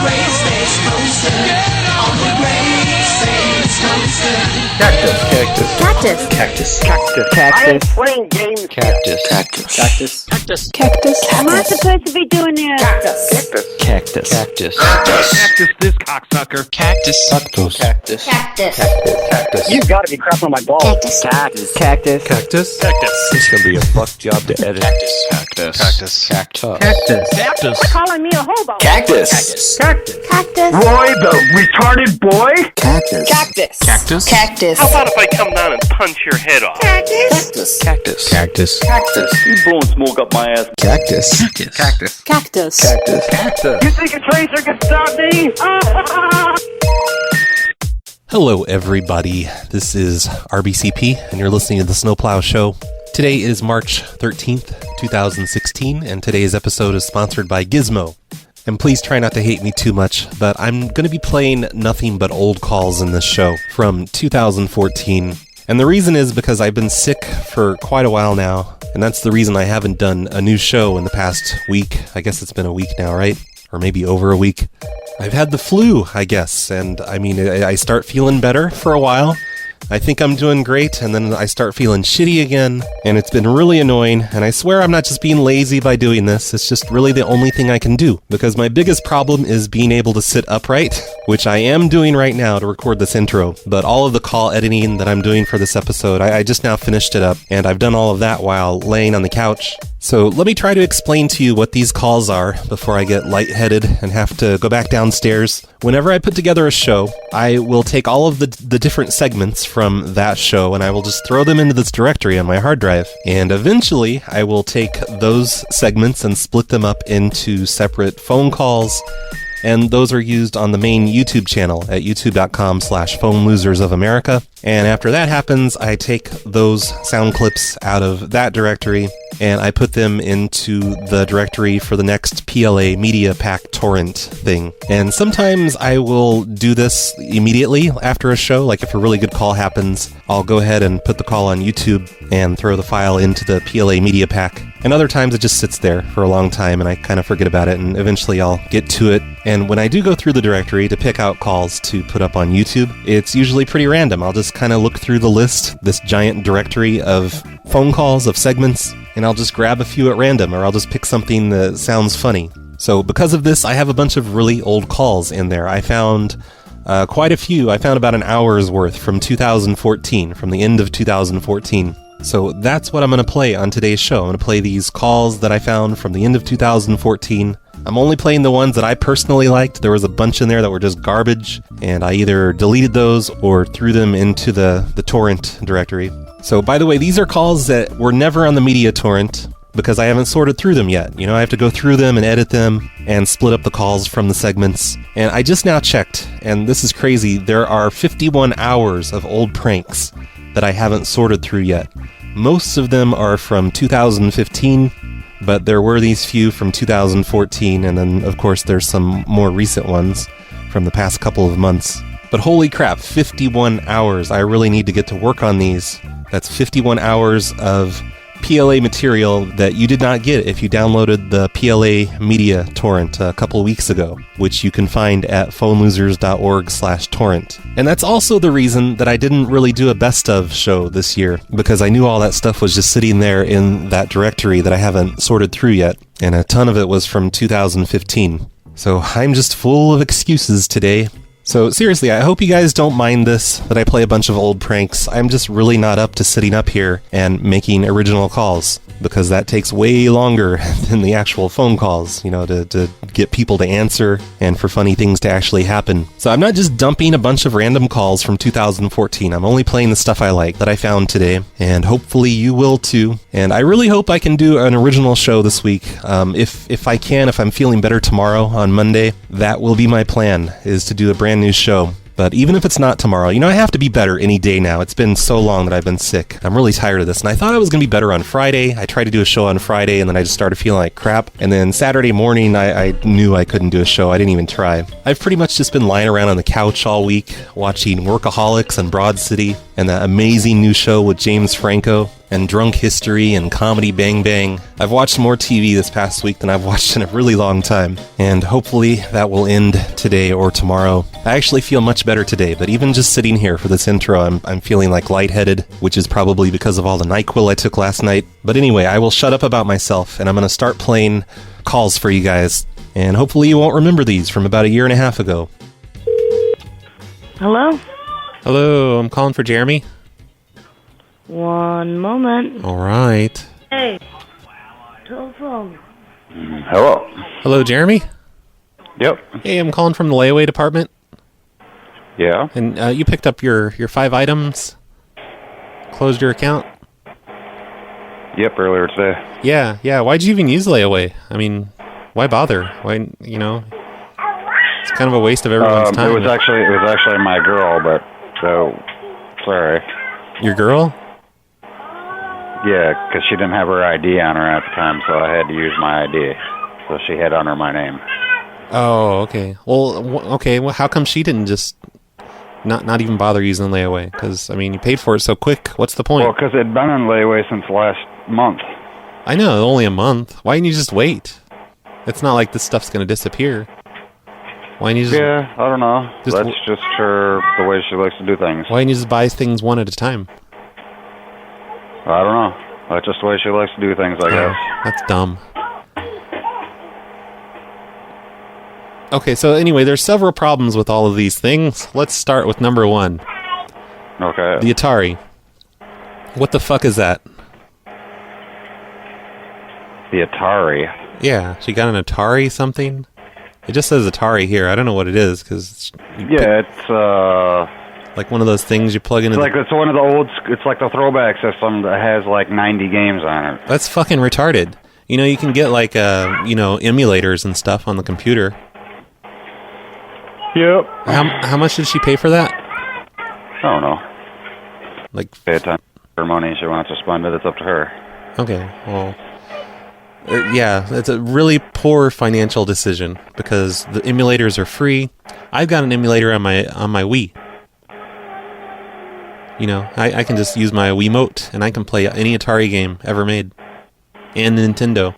great space coaster. On the great space coaster. Cactus. Cactus. Cactus. Cactus. Cactus. Cactus. Playing games. Cactus. Cactus. Cactus. Cactus. Cactus. Am I supposed to be doing this? Cactus. Cactus. Cactus. Cactus, this cocksucker. Cactus. Cactus. Cactus. Cactus. Cactus. You've got to be crap on my balls. Cactus. Cactus. Cactus. Cactus. Cactus. It's gonna be a fuck job to edit. Cactus. Cactus. Cactus. Cactus. Cactus. Cactus. Calling me a hobo. Cactus. Cactus. Cactus. Roy, the retarded boy? Cactus. Cactus. Cactus. Cactus. How about if I come down and punch your head off? Cactus. Cactus. Cactus. Cactus. You blowing smoke up my ass. Cactus. Cactus. Cactus. Cactus. Cactus. You think a tracer can stop me? Hello, everybody. This is RBCP, and you're listening to the Snowplow Show. Today is March 13th, 2016, and today's episode is sponsored by Gizmo. And please try not to hate me too much, but I'm going to be playing nothing but old calls in this show from 2014. And the reason is because I've been sick for quite a while now, and that's the reason I haven't done a new show in the past week. I guess it's been a week now, right? Or maybe over a week. I've had the flu, I guess, and I mean, I start feeling better for a while. I think I'm doing great, and then I start feeling shitty again, and it's been really annoying, and I swear I'm not just being lazy by doing this, it's just really the only thing I can do, because my biggest problem is being able to sit upright, which I am doing right now to record this intro, but all of the call editing that I'm doing for this episode, I just now finished it up, and I've done all of that while laying on the couch. So let me try to explain to you what these calls are before I get lightheaded and have to go back downstairs. Whenever I put together a show, I will take all of the different segments from that show and I will just throw them into this directory on my hard drive. And eventually, I will take those segments and split them up into separate phone calls. And those are used on the main YouTube channel at youtube.com/PhoneLosersOfAmerica. And after that happens, I take those sound clips out of that directory and I put them into the directory for the next PLA Media Pack torrent thing. And sometimes I will do this immediately after a show, like if a really good call happens, I'll go ahead and put the call on YouTube and throw the file into the PLA Media Pack. And other times it just sits there for a long time and I kind of forget about it and eventually I'll get to it. And when I do go through the directory to pick out calls to put up on YouTube, it's usually pretty random. I'll just kind of look through the list, this giant directory of phone calls, of segments, and I'll just grab a few at random, or I'll just pick something that sounds funny. So because of this, I have a bunch of really old calls in there. I found quite a few. I found about an hour's worth from 2014, from the end of 2014. So that's what I'm going to play on today's show. I'm going to play these calls that I found from the end of 2014. I'm only playing the ones that I personally liked. There was a bunch in there that were just garbage, and I either deleted those or threw them into the torrent directory. So, by the way, these are calls that were never on the media torrent because I haven't sorted through them yet. You know, I have to go through them and edit them and split up the calls from the segments. And I just now checked, and this is crazy, there are 51 hours of old pranks that I haven't sorted through yet. Most of them are from 2015, but there were these few from 2014, and then, of course, there's some more recent ones from the past couple of months. But holy crap, 51 hours. I really need to get to work on these. That's 51 hours of PLA material that you did not get if you downloaded the PLA Media torrent a couple weeks ago, which you can find at phonelosers.org/torrent. And that's also the reason that I didn't really do a best of show this year, because I knew all that stuff was just sitting there in that directory that I haven't sorted through yet, and a ton of it was from 2015. So I'm just full of excuses today. So seriously, I hope you guys don't mind this, that I play a bunch of old pranks. I'm just really not up to sitting up here and making original calls, because that takes way longer than the actual phone calls, you know, to get people to answer and for funny things to actually happen. So I'm not just dumping a bunch of random calls from 2014. I'm only playing the stuff I like that I found today, and hopefully you will too. And I really hope I can do an original show this week. If I can, if I'm feeling better tomorrow on Monday, that will be my plan, is to do a brand new show. But even if it's not tomorrow, you know, I have to be better any day now. It's been so long that I've been sick. I'm really tired of this. And I thought I was going to be better on Friday. I tried to do a show on Friday, and then I just started feeling like crap. And then Saturday morning, I knew I couldn't do a show. I didn't even try. I've pretty much just been lying around on the couch all week, watching Workaholics and Broad City, and that amazing new show with James Franco. and Drunk History and Comedy Bang Bang. I've watched more TV this past week than I've watched in a really long time, and hopefully that will end today or tomorrow. I actually feel much better today, but even just sitting here for this intro, I'm feeling like lightheaded, which is probably because of all the NyQuil I took last night. But anyway, I will shut up about myself, and I'm going to start playing calls for you guys, and hopefully you won't remember these from about a year and a half ago. Hello? Hello, I'm calling for Jeremy. One moment. All right. Hey. Telephone. Hello. Hello, Jeremy? Yep. Hey, I'm calling from the Layaway department. Yeah. And you picked up your 5 items, closed your account? Yep, earlier today. Yeah. Why'd you even use Layaway? I mean, why bother? Why, it's kind of a waste of everyone's time. It was actually my girl, but so sorry. Your girl? Yeah, because she didn't have her ID on her at the time, so I had to use my ID. So she had under my name. Oh, okay. Well, how come she didn't just not even bother using Layaway? Because, I mean, you paid for it so quick. What's the point? Well, because it'd been in Layaway since last month. I know, only a month. Why didn't you just wait? It's not like this stuff's going to disappear. Why didn't you just... Yeah, I don't know. That's just her, the way she likes to do things. Why didn't you just buy things one at a time? I don't know. That's just the way she likes to do things, I guess. That's dumb. Okay, so anyway, there's several problems with all of these things. Let's start with number 1. Okay. The Atari. What the fuck is that? The Atari. Yeah, she got an Atari something? It just says Atari here. I don't know what it is, because... It's, like one of those things you plug into... it's one of the old... It's like the throwback system that has, like, 90 games on it. That's fucking retarded. You can get, like, emulators and stuff on the computer. Yep. How much did she pay for that? I don't know. Like... Pay attention to her money. She wants to spend it. It's up to her. Okay, well... yeah, it's a really poor financial decision, because the emulators are free. I've got an emulator on my Wii. I can just use my Wiimote, and I can play any Atari game ever made. And Nintendo.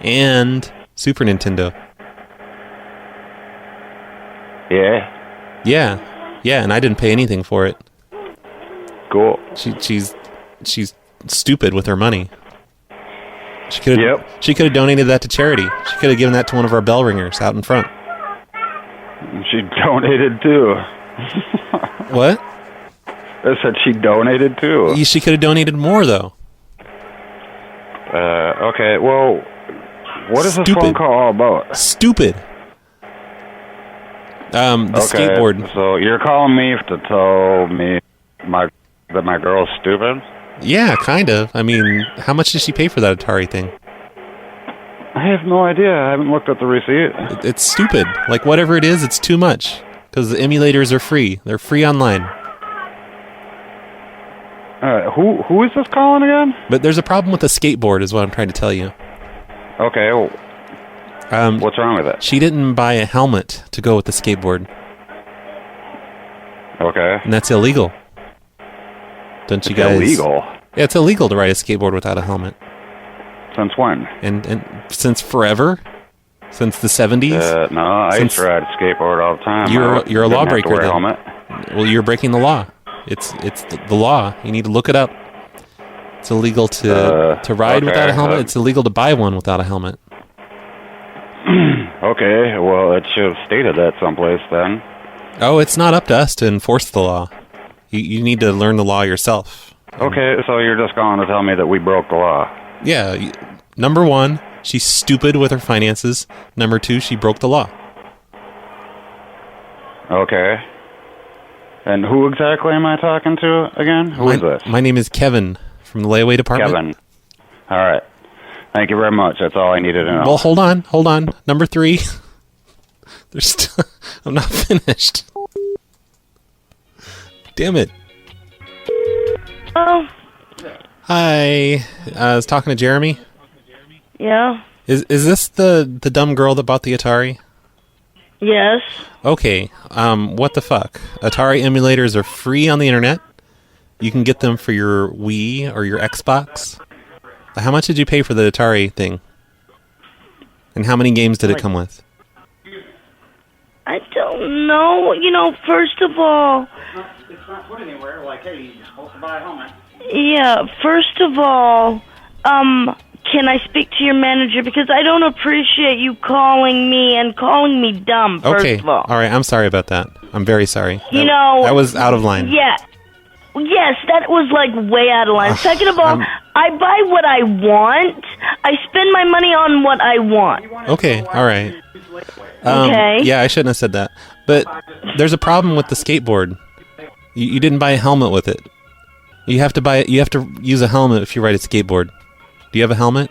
And Super Nintendo. Yeah? Yeah, and I didn't pay anything for it. Cool. She's stupid with her money. She could have donated that to charity. She could have given that to one of our bell ringers out in front. She donated too. What? I said she donated too. She could have donated more, though. Okay, well, what is this phone call all about? Stupid. The skateboard. So you're calling me to tell me that my girl's stupid? Yeah, kind of. I mean, how much did she pay for that Atari thing? I have no idea. I haven't looked at the receipt. It's stupid. Like, whatever it is, it's too much. Because the emulators are free. They're free online. Who is this calling again? But there's a problem with the skateboard, is what I'm trying to tell you. Okay, well, what's wrong with it? She didn't buy a helmet to go with the skateboard. Okay. And that's illegal. Don't you guys... illegal? Yeah, it's illegal to ride a skateboard without a helmet. Since when? And since forever? Since the 70s? No, I used to ride a skateboard all the time. You're a lawbreaker, then. Helmet. Well, you're breaking the law. It's the law. You need to look it up. It's illegal to ride without a helmet. It's illegal to buy one without a helmet. Okay, well, it should have stated that someplace then. Oh, it's not up to us to enforce the law. You need to learn the law yourself. Okay, so you're just going to tell me that we broke the law. Yeah. Number 1, she's stupid with her finances. Number 2, she broke the law. Okay. And who exactly am I talking to again? Who is this? My name is Kevin from the Layaway department. Kevin. All right. Thank you very much. That's all I needed to know. Well, hold on. Number 3. I'm not finished. Damn it. Oh. Hi. I was talking to Jeremy. Yeah. Is this the dumb girl that bought the Atari? Yes. Okay. What the fuck? Atari emulators are free on the internet, You can get them for your Wii or your Xbox. How much did you pay for the Atari thing? And how many games did it come with? I don't know. First of all... It's not put anywhere. Like, hey, you're supposed to buy a helmet. Yeah, first of all, can I speak to your manager? Because I don't appreciate you calling me and calling me dumb, first of all. All right, I'm sorry about that. I'm very sorry. That was out of line. Yeah. Yes, that was like way out of line. Second of all, I buy what I want. I spend my money on what I want. Okay, all right. Okay. Yeah, I shouldn't have said that. But there's a problem with the skateboard. You didn't buy a helmet with it. You have to use a helmet if you ride a skateboard. Do you have a helmet?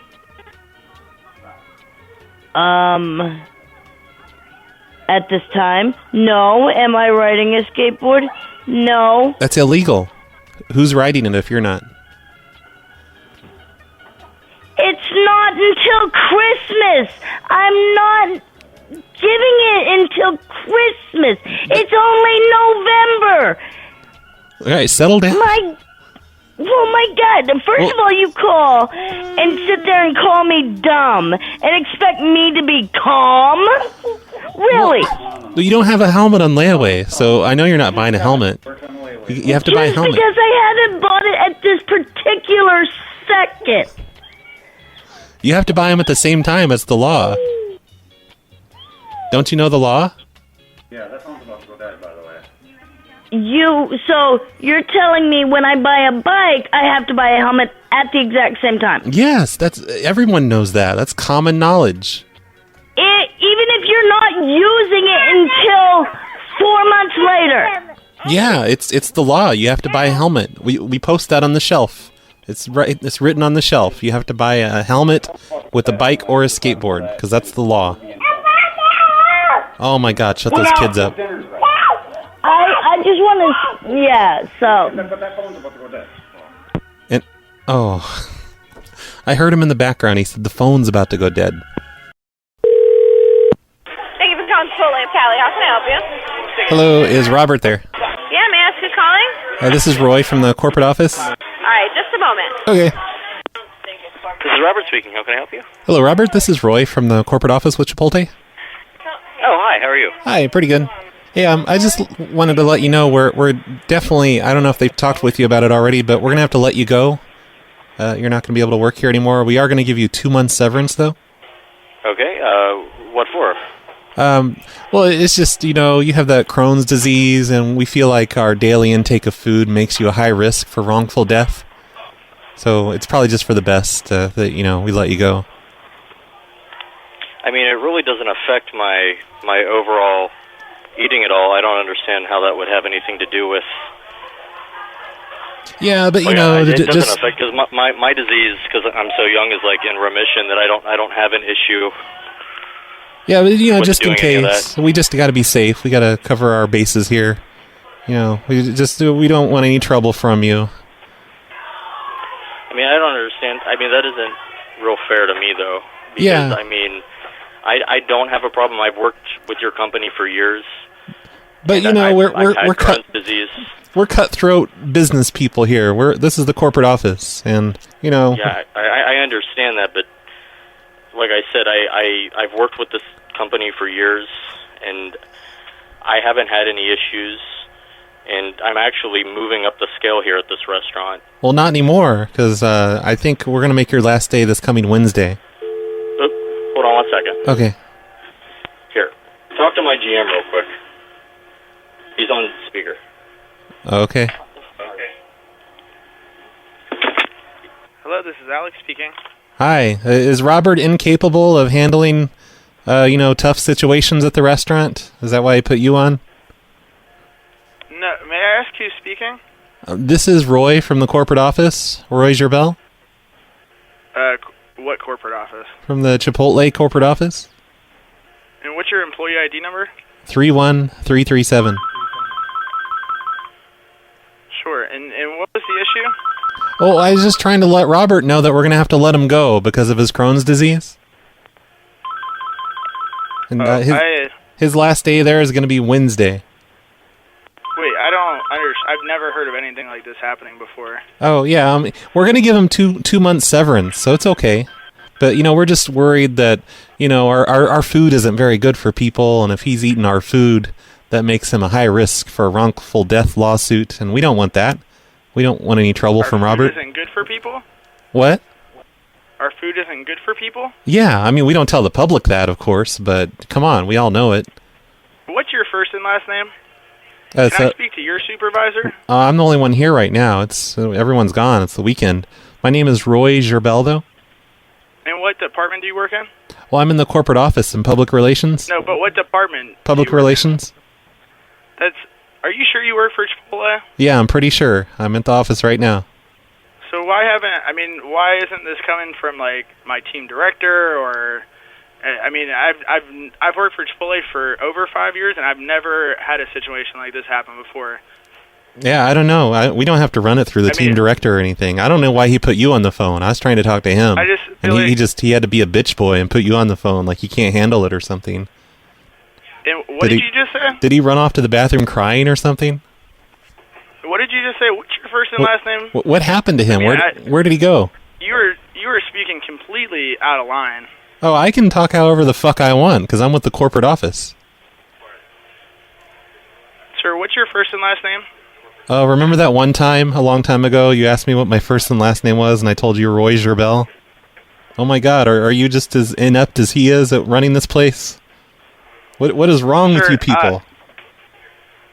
At this time, no. Am I riding a skateboard? No. That's illegal. Who's riding it if you're not? It's not until Christmas. I'm not giving it until Christmas. It's only November. All right, settle down. Oh my God! First of all, you call and sit there and call me dumb and expect me to be calm? Really? Well, you don't have a helmet on layaway, so I know you're not buying a helmet. You have to buy a helmet. Just because I haven't bought it at this particular second. You have to buy them at the same time as the law. Don't you know the law? Yeah, that phone's about to go dead, by the way. So you're telling me when I buy a bike, I have to buy a helmet at the exact same time? Yes, everyone knows that. That's common knowledge. Even if you're not using it until 4 months later. Yeah, it's the law. You have to buy a helmet. We post that on the shelf. It's written on the shelf. You have to buy a helmet with a bike or a skateboard because that's the law. Oh my God! Shut those kids up. I just want to. Yeah. So. And I heard him in the background. He said the phone's about to go dead. Thank you for calling Chipotle, Pally. How can I help you? Hello, is Robert there? Yeah, may I ask who's calling? This is Roy from the corporate office. All right, just a moment. Okay. This is Robert speaking. How can I help you? Hello, Robert. This is Roy from the corporate office with Chipotle. Oh, hi. How are you? Hi, pretty good. Hey, I just wanted to let you know we're definitely, I don't know if they've talked with you about it already, but we're going to have to let you go. You're not going to be able to work here anymore. We are going to give you 2 months severance, though. Okay. What for? Well, it's just, you have that Crohn's disease, and we feel like our daily intake of food makes you a high risk for wrongful death. So it's probably just for the best that, we let you go. I mean, it really doesn't affect my overall eating at all. I don't understand how that would have anything to do with... Yeah, but, it doesn't affect, because my disease, because I'm so young, is like in remission that I don't have an issue. Yeah, but, just in case, we just got to be safe. We got to cover our bases here. We don't want any trouble from you. I mean, I don't understand. I mean, that isn't real fair to me, though. Because, yeah. I mean, I don't have a problem. I've worked with your company for years. But, we're cutthroat business people here. This is the corporate office, and, Yeah, I understand that, but like I said, I've worked with this company for years, and I haven't had any issues, and I'm actually moving up the scale here at this restaurant. Well, not anymore, because I think we're going to make your last day this coming Wednesday. Hold on 1 second. Okay. Here, talk to my GM real quick. He's on speaker. Okay. Hello, this is Alex speaking. Hi. Is Robert incapable of handling, tough situations at the restaurant? Is that why I put you on? No, may I ask who's speaking? This is Roy from the corporate office. Roy Gerbel? What corporate office? From the Chipotle corporate office. And what's your employee ID number? 31337. Sure, and what was the issue? Oh, I was just trying to let Robert know that we're going to have to let him go because of his Crohn's disease. And his last day there is going to be Wednesday. Wait, I I've never heard of anything like this happening before. Oh, yeah, we're going to give him two months severance, so it's okay. But, we're just worried that, our food isn't very good for people, and if he's eating our food, that makes him a high risk for a wrongful death lawsuit, and we don't want that. We don't want any trouble from Robert. Our food isn't good for people? What? Our food isn't good for people? Yeah, we don't tell the public that, of course, but come on, we all know it. What's your first and last name? Can I speak to your supervisor? I'm the only one here right now. Everyone's gone. It's the weekend. My name is Roy Gerbeldo. And what department do you work in? Well, I'm in the corporate office in public relations. No, but what department? Public relations. Are you sure you work for Chipotle? Yeah, I'm pretty sure. I'm at the office right now. So why isn't this coming from like my team director or? I've worked for Chipotle for over 5 years, and I've never had a situation like this happen before. Yeah, I don't know. We don't have to run it through the team director or anything. I don't know why he put you on the phone. I was trying to talk to him, and he had to be a bitch boy and put you on the phone like he can't handle it or something. And what did you just say? Did he run off to the bathroom crying or something? What did you just say? What's your first and last name? What happened to him? Where did he go? You were speaking completely out of line. Oh, I can talk however the fuck I want, because I'm with the corporate office. Sir, what's your first and last name? Remember that one time, a long time ago, you asked me what my first and last name was, and I told you Roy Gerbel? Oh my god, are you just as inept as he is at running this place? What is wrong with you people?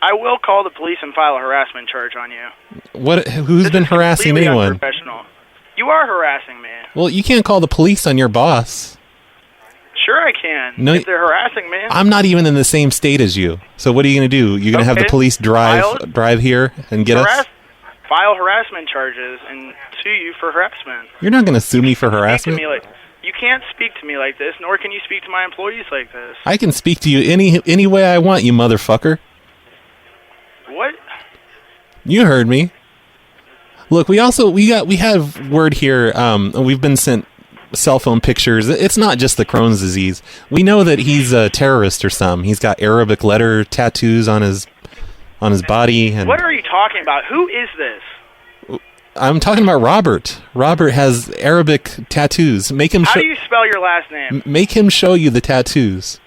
I will call the police and file a harassment charge on you. Who's been harassing anyone? Unprofessional. You are harassing me. Well, you can't call the police on your boss. Sure I can. No, if they're harassing me. I'm not even in the same state as you. So what are you going to do? You're going to have the police drive here and get us? File harassment charges and sue you for harassment. You're not going to sue me for harassment? You can't speak to me like this, nor can you speak to my employees like this. I can speak to you any way I want, you motherfucker. What? You heard me. Look, we have word here. We've been sent cell phone pictures. It's not just the Crohn's disease. We know that he's a terrorist or something. He's got Arabic letter tattoos on his body. And what are you talking about? Who is this? I'm talking about Robert. Robert has Arabic tattoos. How do you spell your last name? Make him show you the tattoos.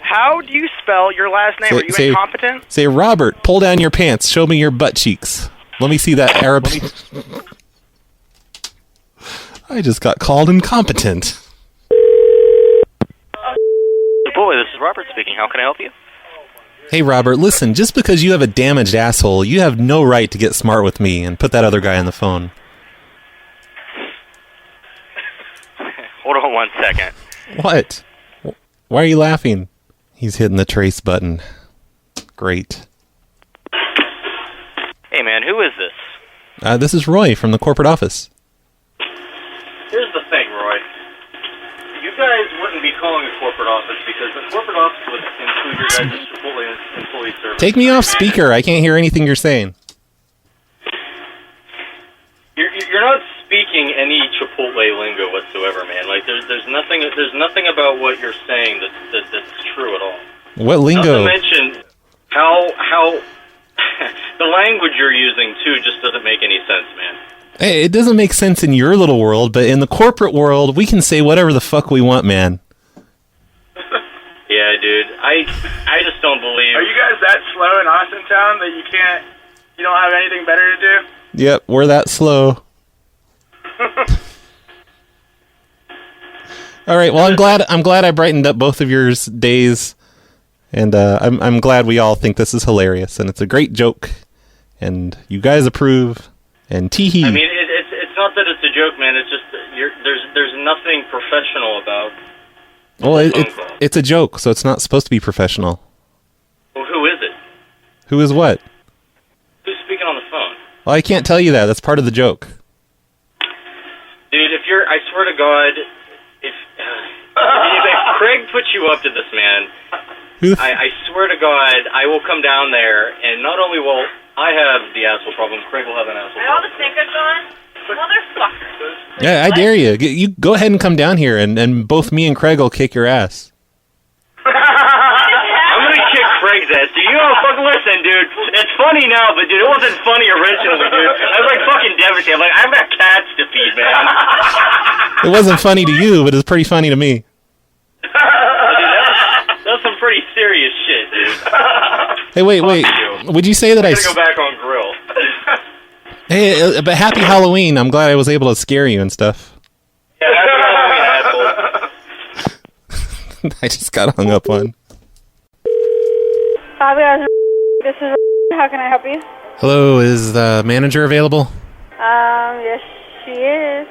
How do you spell your last name? Are you incompetent? Say, Robert, pull down your pants. Show me your butt cheeks. Let me see that Arabic. I just got called incompetent. Boy, this is Robert speaking. How can I help you? Hey, Robert, listen, just because you have a damaged asshole, you have no right to get smart with me and put that other guy on the phone. Hold on 1 second. What? Why are you laughing? He's hitting the trace button. Great. Hey, man, who is this? This is Roy from the corporate office. Here's the thing, Roy. You guys wouldn't be calling a corporate office because the corporate office would include your guys' Chipotle employee service. Take me off speaker. I can't hear anything you're saying. You're not speaking any Chipotle lingo whatsoever, man. Like there's nothing about what you're saying that's true at all. What lingo? Not to mention how the language you're using too just doesn't make any sense, man. Hey, it doesn't make sense in your little world, but in the corporate world, we can say whatever the fuck we want, man. Yeah, dude. I just don't believe. Are you guys that slow in Austin Town that you don't have anything better to do? Yep, we're that slow. All right. Well, I'm glad I brightened up both of your days, and I'm glad we all think this is hilarious, and it's a great joke, and you guys approve. And tee-hee. I mean, it's not that it's a joke, man. It's just there's nothing professional about. Well, it's a joke, so it's not supposed to be professional. Well, who is it? Who is what? Who's speaking on the phone? Well, I can't tell you that. That's part of the joke. Dude, I swear to God, if Craig puts you up to this, man, I swear to God, I will come down there, and not only will I have the asshole problem, Craig will have an asshole problem. All the stinkers gone? Motherfucker. Yeah, I dare you. You go ahead and come down here, and both me and Craig will kick your ass. I'm going to kick Craigslist. Dude, you don't fucking listen, dude. It's funny now, but dude, it wasn't funny originally, dude. I was like fucking devastated. I'm like, I've got cats to feed, man. It wasn't funny to you, but it's pretty funny to me. That's some pretty serious shit, dude. Hey, wait. Would you say that I gotta go back on grill. Hey, but happy Halloween. I'm glad I was able to scare you and stuff. Yeah, happy Halloween, asshole. I just got hung up on. This is. How can I help you? Hello, is the manager available? Yes, she is.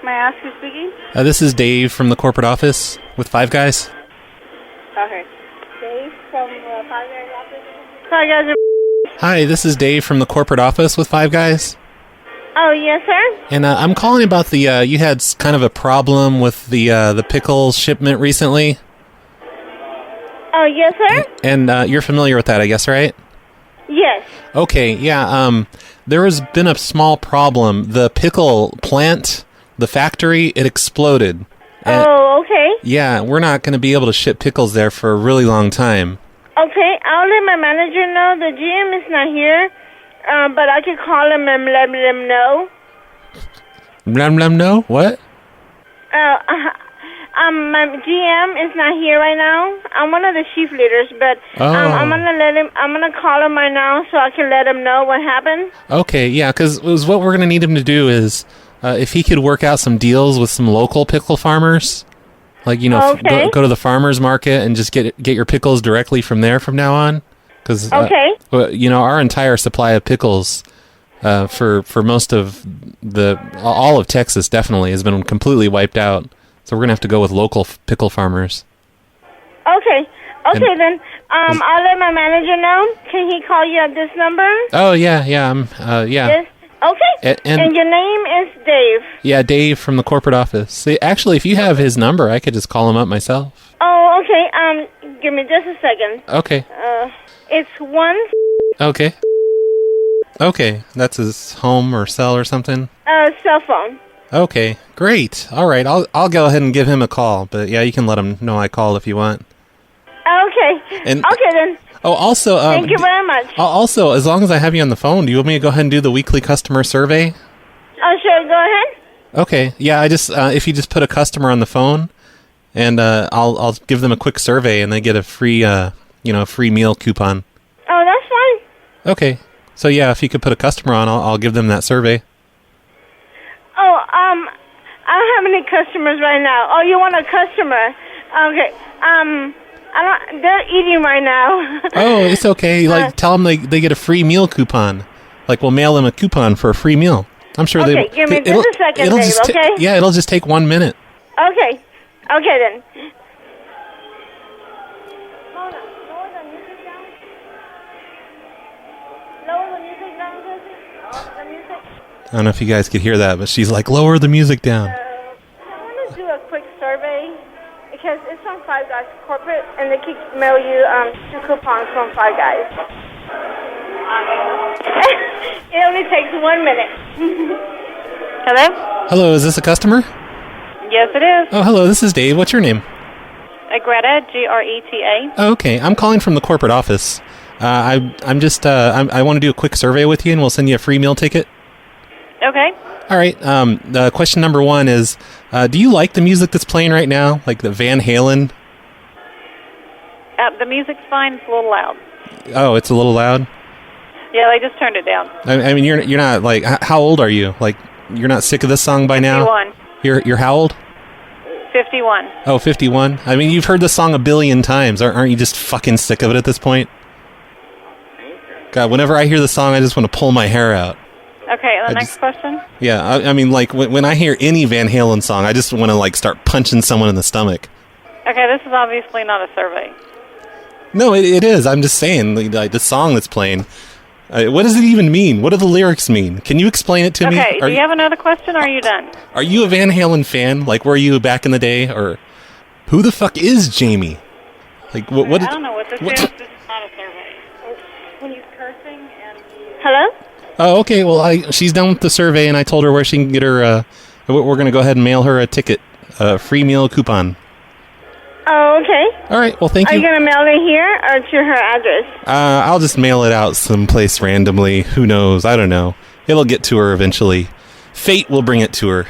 May I ask who's speaking? This is Dave from the corporate office with Five Guys. Okay. Dave from Five Guys office? Five Guys. Hi, this is Dave from the corporate office with Five Guys. Oh, yes, sir? And I'm calling about the, you had kind of a problem with the pickle shipment recently. Oh, yes, sir? And you're familiar with that, I guess, right? Yes. Okay, yeah, there has been a small problem. The pickle plant, the factory, it exploded. Oh, okay. Yeah, we're not going to be able to ship pickles there for a really long time. Okay, I'll let my manager know. The GM is not here, but I can call him and let him know. Let him know? What? My GM is not here right now. I'm one of the chief leaders, but I'm gonna call him right now so I can let him know what happened. Okay, yeah, because what we're going to need him to do is, if he could work out some deals with some local pickle farmers, like, you know, Okay. go to the farmer's market and just get your pickles directly from there from now on. Because, you know, our entire supply of pickles for most of all of Texas definitely has been completely wiped out. So we're going to have to go with local pickle farmers. Okay, then. I'll let my manager know. Can he call you at this number? Oh, yeah. Yeah. Yes. Okay. And your name is Dave. Yeah, Dave from the corporate office. See, actually, if you have his number, I could just call him up myself. Oh, okay. Give me just a second. Okay. It's 1. Okay. Okay, that's his home or cell or something? Cell phone. Okay, great. All right, I'll go ahead and give him a call. But yeah, you can let him know I called if you want. Okay. Okay, then. Oh, also... thank you very much. Also, as long as I have you on the phone, do you want me to go ahead and do the weekly customer survey? Oh, sure. Go ahead. Okay, yeah, I just... if you just put a customer on the phone, and I'll give them a quick survey, and they get a free, free meal coupon. Oh, that's fine. Okay, so yeah, if you could put a customer on, I'll give them that survey. Oh, I don't have any customers right now. Oh, you want a customer? Okay. They're eating right now. Oh, it's okay. Like, tell them they get a free meal coupon. Like, we'll mail them a coupon for a free meal. I'm sure they. Okay, give me just a second, Dave. Okay. Yeah, it'll just take 1 minute. Okay. Okay then. I don't know if you guys could hear that, but she's like, lower the music down. I want to do a quick survey because it's from Five Guys Corporate, and they keep mail you 2 coupons from Five Guys. It only takes 1 minute. Hello? Hello, is this a customer? Yes, it is. Oh, hello, this is Dave. What's your name? Greta, Greta. Oh, okay, I'm calling from the corporate office. I want to do a quick survey with you, and we'll send you a free meal ticket. Okay. All right. Question number 1 is, do you like the music that's playing right now, like the Van Halen? The music's fine. It's a little loud. Oh, it's a little loud? Yeah, they just turned it down. I mean, you're not, like, how old are you? Like, you're not sick of this song by now? 51. You're how old? 51. Oh, 51? I mean, you've heard the song a billion times. Aren't you just fucking sick of it at this point? God, whenever I hear the song, I just want to pull my hair out. Okay, and the next question? Yeah, I mean, like, when I hear any Van Halen song, I just want to, like, start punching someone in the stomach. Okay, this is obviously not a survey. No, it is. I'm just saying, like, the song that's playing. What does it even mean? What do the lyrics mean? Can you explain it to me? Okay, do you have another question, or are you done? Are you a Van Halen fan? Like, were you back in the day? Or who the fuck is Jamie? Like, what? I don't know what this is. This is not a survey. When he's cursing and... Hello? Oh, okay. Well, she's done with the survey, and I told her where she can get her... we're going to go ahead and mail her a ticket. A free meal coupon. Oh, okay. All right. Well, thank Are you. you going to mail it here or to her address? I'll just mail it out someplace randomly. Who knows? I don't know. It'll get to her eventually. Fate will bring it to her.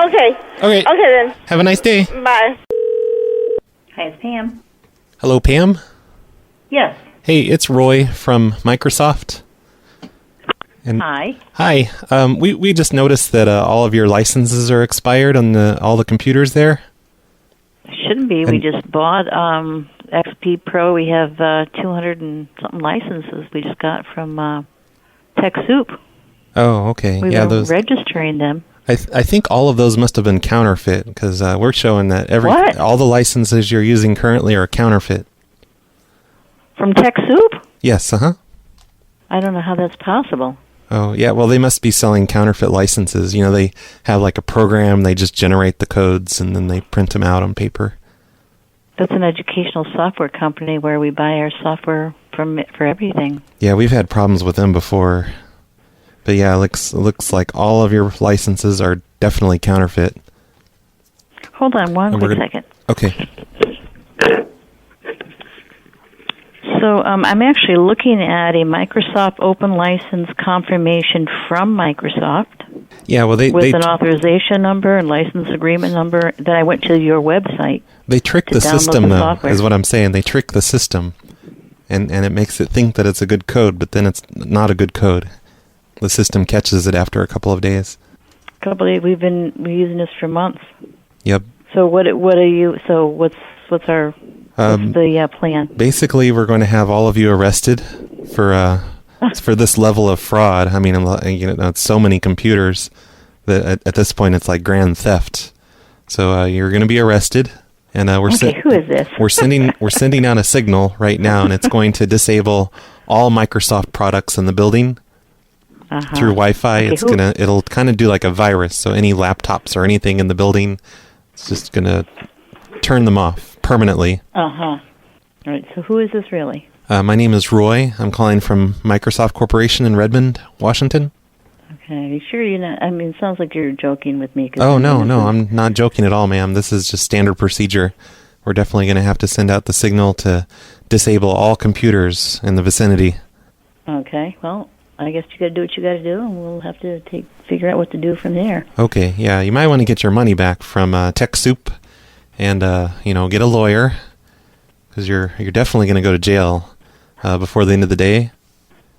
Okay. Okay. Okay, then. Have a nice day. Bye. Hi, it's Pam. Hello, Pam. Yes. Hey, it's Roy from Microsoft. And Hi. Hi. We just noticed that all of your licenses are expired on all the computers there. Shouldn't be. We just bought XP Pro. We have 200 and something licenses we just got from TechSoup. Oh, okay. We yeah, were those. registering them. I think all of those must have been counterfeit because we're showing that What? all the licenses you're using currently are counterfeit. From TechSoup? Yes. I don't know how that's possible. Oh, yeah. Well, they must be selling counterfeit licenses. You know, they have like a program. They just generate the codes and then they print them out on paper. That's an educational software company where we buy our software for everything. Yeah, we've had problems with them before. But yeah, it looks like all of your licenses are definitely counterfeit. Hold on one quick second. Okay. So I'm actually looking at a Microsoft Open License confirmation from Microsoft. Yeah, well, with an authorization number and license agreement number. Then I went to your website. They trick to the download system, the though, software. is what I'm saying. They trick the system, and it makes it think that it's a good code, but then it's not a good code. The system catches it after a couple of days. We've been using this for months. Yep. So what are you? So what's the plan? Basically, we're going to have all of you arrested for this level of fraud. I mean, it's so many computers that at this point it's like grand theft. So you're going to be arrested, and who is this? we're sending out a signal right now, and it's going to disable all Microsoft products in the building through Wi-Fi. Okay, It'll kind of do like a virus. So any laptops or anything in the building, it's just going to turn them off permanently. All right. So who is this really? My name is Roy. I'm calling from Microsoft Corporation in Redmond, Washington. Okay. Are you sure you're not? I mean, it sounds like you're joking with me. Oh, no, I'm not joking at all, ma'am. This is just standard procedure. We're definitely going to have to send out the signal to disable all computers in the vicinity. Okay. Well, I guess you got to do what you got to do, and we'll have to figure out what to do from there. Okay. Yeah, you might want to get your money back from TechSoup and, get a lawyer because you're definitely going to go to jail before the end of the day.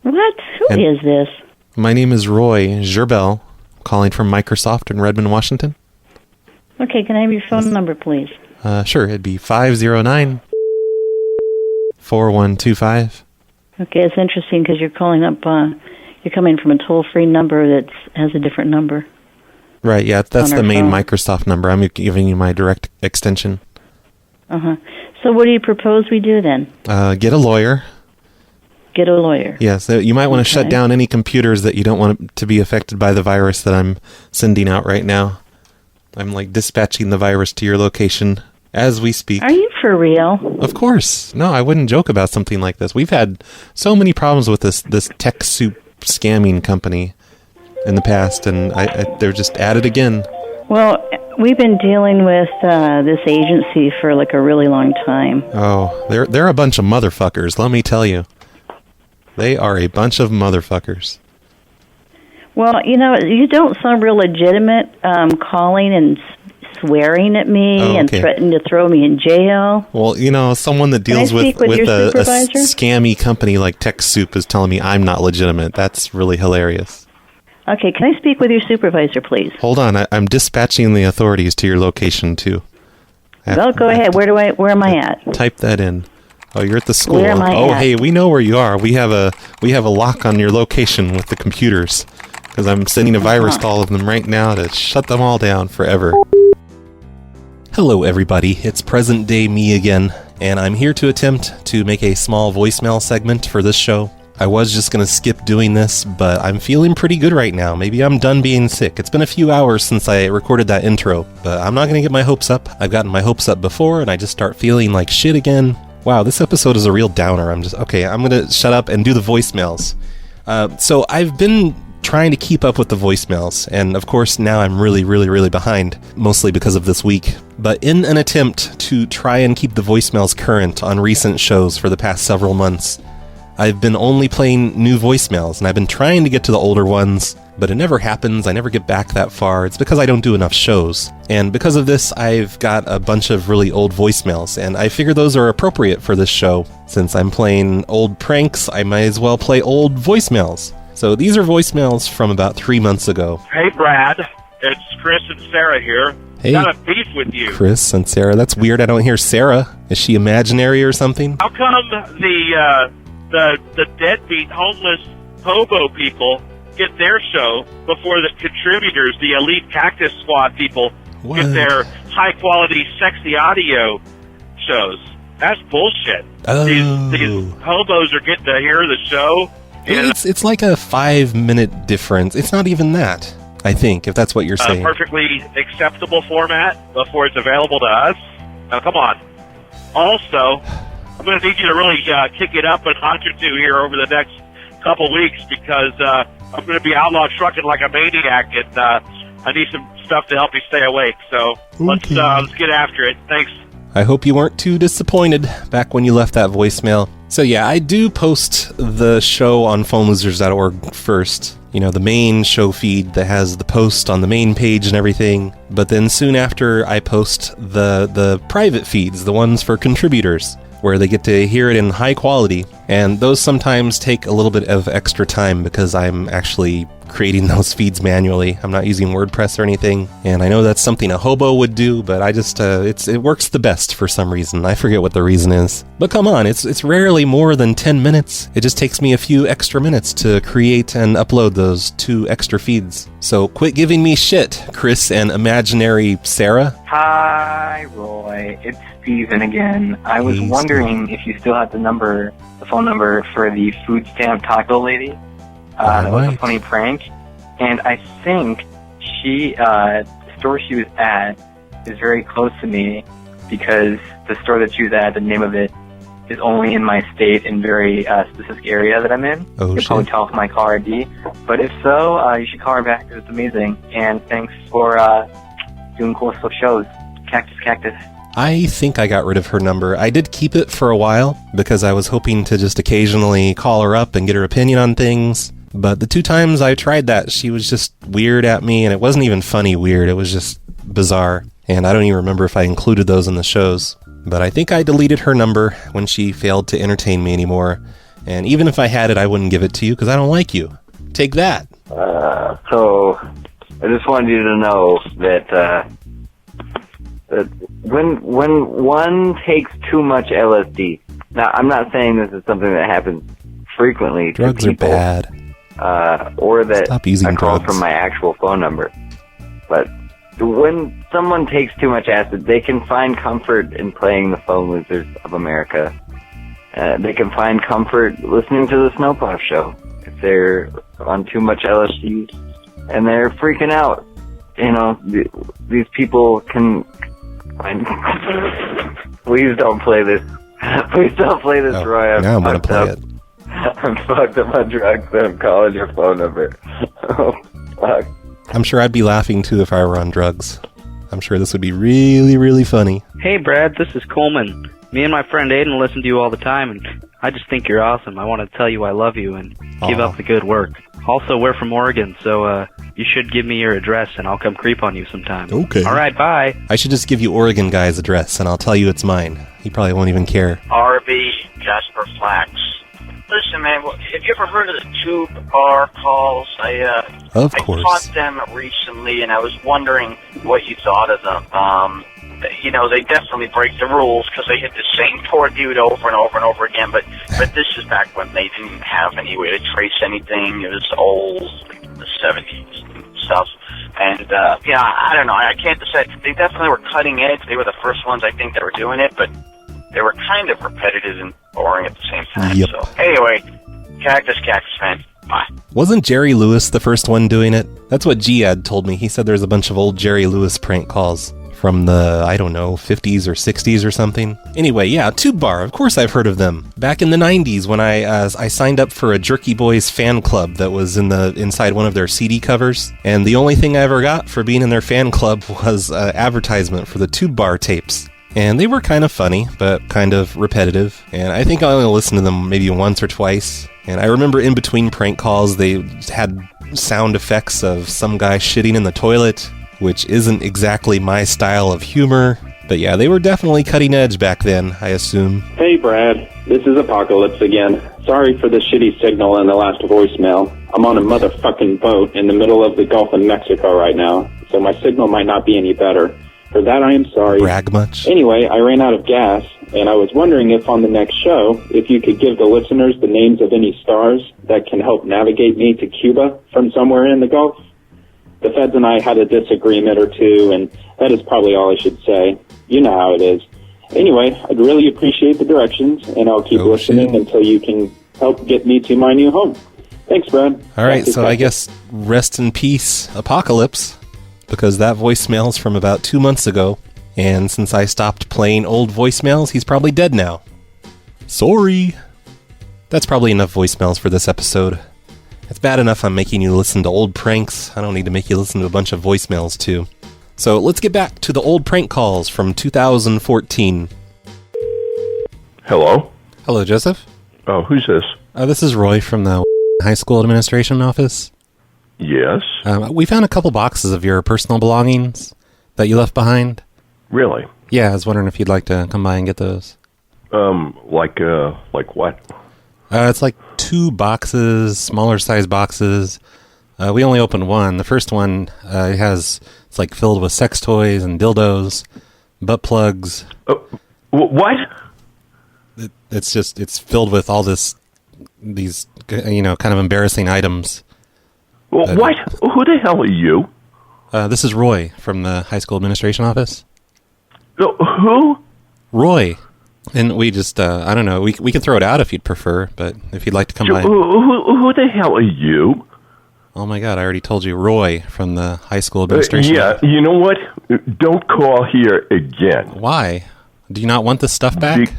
What? Who is this? My name is Roy Gerbel, calling from Microsoft in Redmond, Washington. Okay, can I have your phone number, please? Sure, it'd be 509-4125. Okay, it's interesting because you're calling up, you're coming from a toll-free number that has a different number. Right, yeah, that's On the our main phone. Microsoft number. I'm giving you my direct extension. So what do you propose we do then? Get a lawyer. Get a lawyer. Yeah, so you might want to shut Okay. down any computers that you don't want to be affected by the virus that I'm sending out right now. I'm dispatching the virus to your location as we speak. Are you for real? Of course. No, I wouldn't joke about something like this. We've had so many problems with this TechSoup scamming company in the past, and they're just at it again. Well, we've been dealing with this agency for a really long time. Oh, they're a bunch of motherfuckers, let me tell you. They are a bunch of motherfuckers. Well, you don't sound real legitimate calling and swearing at me and threatening to throw me in jail. Well, someone that Can I deals with speak with your a supervisor? scammy company like TechSoup is telling me I'm not legitimate. That's really hilarious. Okay, can I speak with your supervisor, please? Hold on, I'm dispatching the authorities to your location too. Well, go ahead. Where am I at? Type that in. Oh, you're at the school. Where am I at? Hey, we know where you are. We have a lock on your location with the computers because I'm sending a virus to all of them right now to shut them all down forever. Hello, everybody. It's present day me again, and I'm here to attempt to make a small voicemail segment for this show. I was just going to skip doing this, but I'm feeling pretty good right now. Maybe I'm done being sick. It's been a few hours since I recorded that intro, but I'm not going to get my hopes up. I've gotten my hopes up before, and I just start feeling like shit again. Wow, this episode is a real downer. I'm going to shut up and do the voicemails. So I've been trying to keep up with the voicemails, and of course now I'm really, really, really behind, mostly because of this week. But in an attempt to try and keep the voicemails current on recent shows for the past several months, I've been only playing new voicemails, and I've been trying to get to the older ones, but it never happens. I never get back that far. It's because I don't do enough shows. And because of this, I've got a bunch of really old voicemails, and I figure those are appropriate for this show. Since I'm playing old pranks, I might as well play old voicemails. So these are voicemails from about 3 months ago. Hey, Brad. It's Chris and Sarah here. Hey, got a beef with you. Chris and Sarah. That's weird. I don't hear Sarah. Is she imaginary or something? How come the deadbeat homeless hobo people get their show before the contributors, the elite Cactus Squad people, get their high-quality, sexy audio shows? That's bullshit. Oh. These hobos are getting to hear the show. It's like a 5-minute difference. It's not even that, I think, if that's what you're saying. Perfectly acceptable format before it's available to us. Now, come on. Also, I'm going to need you to really kick it up a notch or two here over the next couple weeks, because I'm going to be outlaw trucking like a maniac, and I need some stuff to help me stay awake. So let's get after it. Thanks. I hope you weren't too disappointed back when you left that voicemail. So yeah, I do post the show on phonelosers.org first. You know, the main show feed that has the post on the main page and everything. But then soon after, I post the private feeds, the ones for contributors, where they get to hear it in high quality. And those sometimes take a little bit of extra time because I'm actually creating those feeds manually. I'm not using WordPress or anything. And I know that's something a hobo would do, but I just, it works the best for some reason. I forget what the reason is. But come on, it's rarely more than 10 minutes. It just takes me a few extra minutes to create and upload those 2 extra feeds. So quit giving me shit, Chris and imaginary Sarah. Hi, Roy. It's Steven again. I was wondering if you still had the phone number for the food stamp taco lady. That was a funny prank. And I think the store she was at is very close to me, because the store that she was at, the name of it, is only in my state and very specific area that I'm in. Oh, you can probably tell from my caller ID. But if so, you should call her back, because it's amazing. And thanks for doing cool stuff shows. Cactus. I think I got rid of her number. I did keep it for a while because I was hoping to just occasionally call her up and get her opinion on things. But the 2 times I tried that, she was just weird at me, and it wasn't even funny weird. It was just bizarre. And I don't even remember if I included those in the shows. But I think I deleted her number when she failed to entertain me anymore. And even if I had it, I wouldn't give it to you because I don't like you. Take that. So I just wanted you to know that when one takes too much LSD. Now, I'm not saying this is something that happens frequently. Drugs are bad. Or that Stop using I call drugs. from my actual phone number. But when someone takes too much acid, they can find comfort in playing the Phone Losers of America. They can find comfort listening to the Snowplow Show if they're on too much LSD and they're freaking out. You know, these people can find... Please don't play this. Please don't play this, Roy. Now I'm going to play it. I'm fucked up on drugs, and I'm calling your phone number. Oh, fuck. I'm sure I'd be laughing too if I were on drugs. I'm sure this would be really, really funny. Hey, Brad, this is Coleman. Me and my friend Aiden listen to you all the time, and I just think you're awesome. I want to tell you I love you and keep up the good work. Also, we're from Oregon, so you should give me your address, and I'll come creep on you sometime. Okay. All right, bye. I should just give you Oregon guy's address, and I'll tell you it's mine. He probably won't even care. RB Jasper Flax. Listen, man, have you ever heard of the tube bar calls? Of course. I caught them recently, and I was wondering what you thought of them. You know, they definitely break the rules because they hit the same poor dude over and over and over again. But this is back when they didn't have any way to trace anything. It was old, the 70s and stuff. And, yeah, I don't know. I can't decide. They definitely were cutting edge. They were the first ones, I think, that were doing it. But they were kind of repetitive and boring at the same time. Yep. So, anyway, Cactus fan. Bye. Wasn't Jerry Lewis the first one doing it? That's what Giad told me. He said there's a bunch of old Jerry Lewis prank calls from the, I don't know, 50s or 60s or something. Anyway, yeah, Tube Bar. Of course I've heard of them. Back in the 90s when I signed up for a Jerky Boys fan club that was inside one of their CD covers. And the only thing I ever got for being in their fan club was an advertisement for the Tube Bar tapes. And they were kind of funny, but kind of repetitive. And I think I only listened to them maybe once or twice. And I remember in between prank calls, they had sound effects of some guy shitting in the toilet, which isn't exactly my style of humor. But yeah, they were definitely cutting edge back then, I assume. Hey, Brad. This is Apocalypse again. Sorry for the shitty signal in the last voicemail. I'm on a motherfucking boat in the middle of the Gulf of Mexico right now, so my signal might not be any better. For that, I am sorry. Brag much? Anyway, I ran out of gas, and I was wondering if on the next show, if you could give the listeners the names of any stars that can help navigate me to Cuba from somewhere in the Gulf. The feds and I had a disagreement or two, and that is probably all I should say. You know how it is. Anyway, I'd really appreciate the directions, and I'll keep listening until you can help get me to my new home. Thanks, Brad. All right, so I guess rest in peace, Apocalypse, because that voicemail's from about 2 months ago, and since I stopped playing old voicemails, he's probably dead now. Sorry. That's probably enough voicemails for this episode. It's bad enough I'm making you listen to old pranks. I don't need to make you listen to a bunch of voicemails, too. So let's get back to the old prank calls from 2014. Hello? Hello, Joseph. Oh, who's this? This is Roy from the high school administration office. Yes? We found a couple boxes of your personal belongings that you left behind. Really? Yeah, I was wondering if you'd like to come by and get those. Like what? It's like 2 boxes, smaller size boxes. We only opened one. The first one, it's like filled with sex toys and dildos, butt plugs. What? It's filled with all these, kind of embarrassing items. Well, what? Who the hell are you? This is Roy from the high school administration office. Who? Roy. And we just, I don't know, we can throw it out if you'd prefer, but if you'd like to come by. Who the hell are you? Oh my God, I already told you, Roy from the high school administration. Yeah, you know what? Don't call here again. Why? Do you not want the stuff back?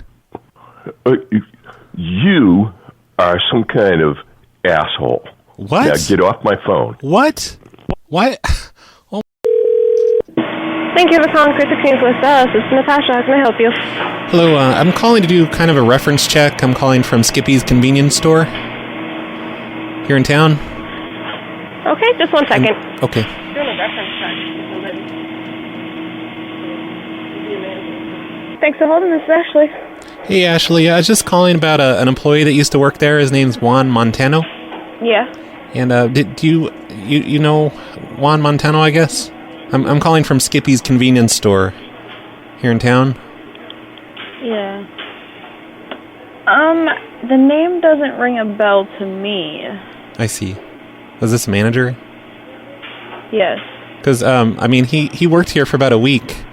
You are some kind of asshole. What? Now get off my phone. What? What? Oh. Thank you for calling Krispy Kreme with us. This is Natasha. How can I help you? Hello, I'm calling to do kind of a reference check. I'm calling from Skippy's convenience store here in town. Okay, just 1 second. Okay. Doing a reference check. Thanks for holding. This is Ashley. Hey, Ashley. I was just calling about an employee that used to work there. His name's Juan Montano. Yeah. And do you know Juan Montano, I guess? I'm calling from Skippy's convenience store here in town. Yeah. The name doesn't ring a bell to me. I see. Was this a manager? Yes. Because, he worked here for about a week,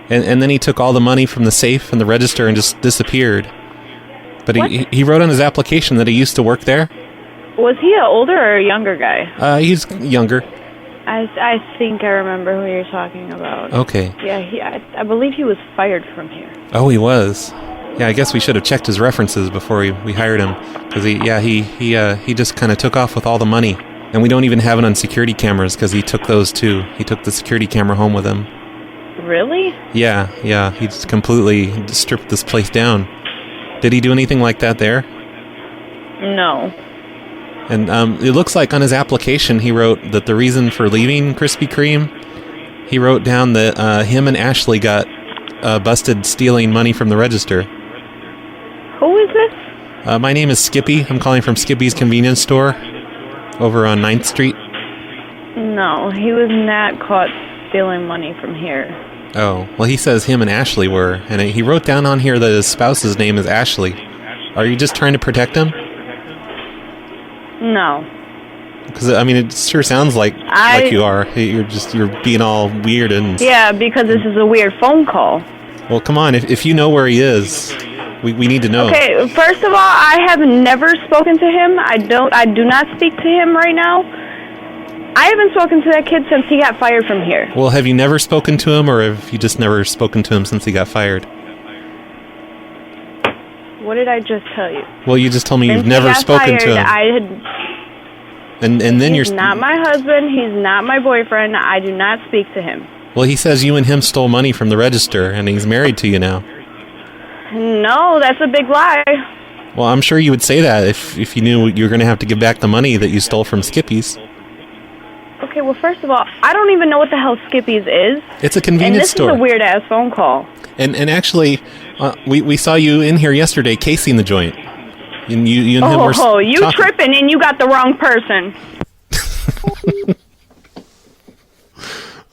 and then he took all the money from the safe and the register and just disappeared. But he wrote on his application that he used to work there. Was he an older or a younger guy? He's younger. I think I remember who you're talking about. Okay. Yeah, I believe he was fired from here. Oh, he was. Yeah, I guess we should have checked his references before we hired him, because he just kind of took off with all the money, and we don't even have it on security cameras because he took those too. He took the security camera home with him. Really? Yeah, he just completely stripped this place down. Did he do anything like that there? No. And it looks like on his application he wrote that the reason for leaving Krispy Kreme, he wrote down that him and Ashley got busted stealing money from the register. Who is this? My name is Skippy. I'm calling from Skippy's convenience store over on 9th Street. No, he was not caught stealing money from here. Oh, well, he says him and Ashley were, and he wrote down on here that his spouse's name is Ashley. Are you just trying to protect him? No. Because, it sure sounds like you are. You're being all weird and... Yeah, because this is a weird phone call. Well, come on. If you know where he is, we need to know. Okay, first of all, I have never spoken to him. I do not speak to him right now. I haven't spoken to that kid since he got fired from here. Well, have you never spoken to him, or have you just never spoken to him since he got fired? What did I just tell you? Well, you just told me Since you've he never got spoken to fired, him. And then He's you're... not my husband. He's not my boyfriend. I do not speak to him. Well, he says you and him stole money from the register, and he's married to you now. No, that's a big lie. Well, I'm sure you would say that if you knew you were going to have to give back the money that you stole from Skippy's. Okay, well, first of all, I don't even know what the hell Skippy's is. It's a convenience store. And this is a weird-ass phone call. And actually, we saw you in here yesterday casing the joint. And you and him were you talking. tripping and you got the wrong person.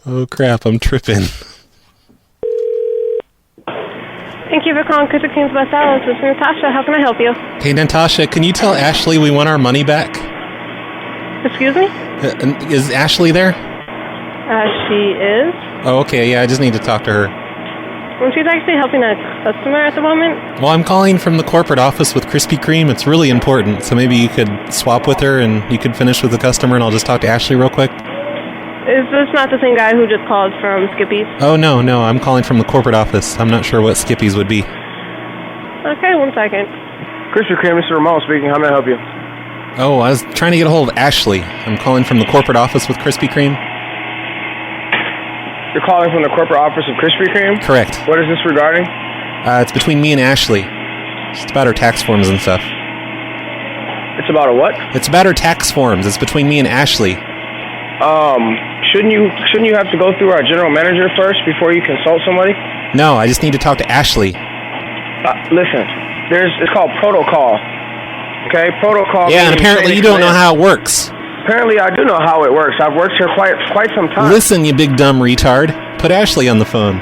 Oh, crap, I'm tripping. Thank you for calling Krispy Kreme's Best Salads. This is Natasha. How can I help you? Hey, Natasha, can you tell Ashley we want our money back? Excuse me? Is Ashley there? She is. Oh, okay, yeah, I just need to talk to her. Well, she's actually helping a customer at the moment. Well, I'm calling from the corporate office with Krispy Kreme. It's really important, so maybe you could swap with her and you could finish with the customer and I'll just talk to Ashley real quick. Is this not the same guy who just called from Skippy's? Oh, no, I'm calling from the corporate office. I'm not sure what Skippy's would be. Okay, 1 second. Krispy Kreme, Mr. Ramon speaking. How may I help you? Oh, I was trying to get a hold of Ashley. I'm calling from the corporate office with Krispy Kreme. You're calling from the corporate office of Krispy Kreme? Correct. What is this regarding? It's between me and Ashley. It's about her tax forms and stuff. It's about a what? It's about her tax forms. It's between me and Ashley. Shouldn't you have to go through our general manager first before you consult somebody? No, I just need to talk to Ashley. Listen, it's called protocol. Okay, protocol. Yeah, and apparently you don't know how it works. Apparently I do know how it works. I've worked here quite some time. Listen, you big dumb retard. Put Ashley on the phone.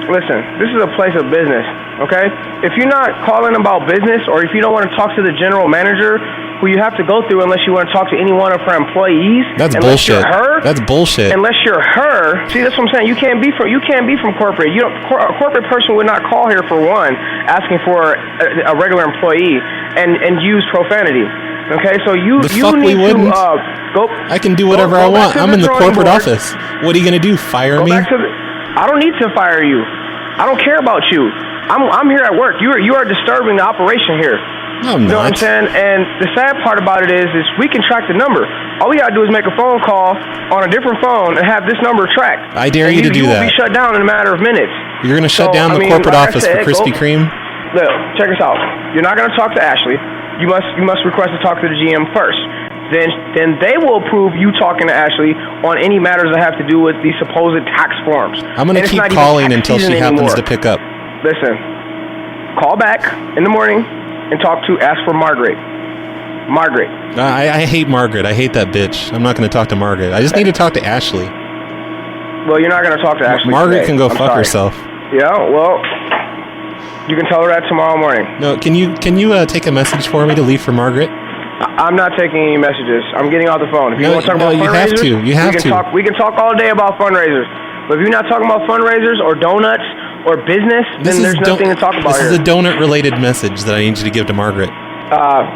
Listen, this is a place of business, okay? If you're not calling about business, or if you don't want to talk to the general manager, who you have to go through unless you want to talk to any one of her employees. That's unless bullshit. You're her, that's bullshit. Unless you're her. See, that's what I'm saying. You can't be from corporate. A corporate person would not call here for one, asking for a regular employee and use profanity. Okay, so you need to go. I can do whatever I want. I'm in the corporate office. What are you gonna do? Fire me? I don't need to fire you. I don't care about you. I'm here at work. You are disturbing the operation here. No, I'm you know not. what I'm saying? And the sad part about it is we can track the number. All we gotta do is make a phone call on a different phone and have this number tracked. I dare you to do You that. will be shut down in a matter of minutes. You're gonna shut down the corporate office for Krispy Kreme? Look, check this out. You're not gonna talk to Ashley. You must request to talk to the GM first. Then they will approve you talking to Ashley on any matters that have to do with the supposed tax forms. I'm gonna keep calling until she happens to pick up. Listen, call back in the morning and ask for Margaret. Margaret. I hate Margaret. I hate that bitch. I'm not going to talk to Margaret. I just need to talk to Ashley. Well, you're not going to talk to Ashley Margaret today. can go I'm fuck sorry. herself. Yeah, well, you can tell her that tomorrow morning. No, can you take a message for me to leave for Margaret? I'm not taking any messages. I'm getting off the phone. If you want to talk about you have fundraisers, to. You have to. We can talk all day about fundraisers. But if you're not talking about fundraisers or donuts or business, then there's nothing to talk about This here. is a donut-related message that I need you to give to Margaret.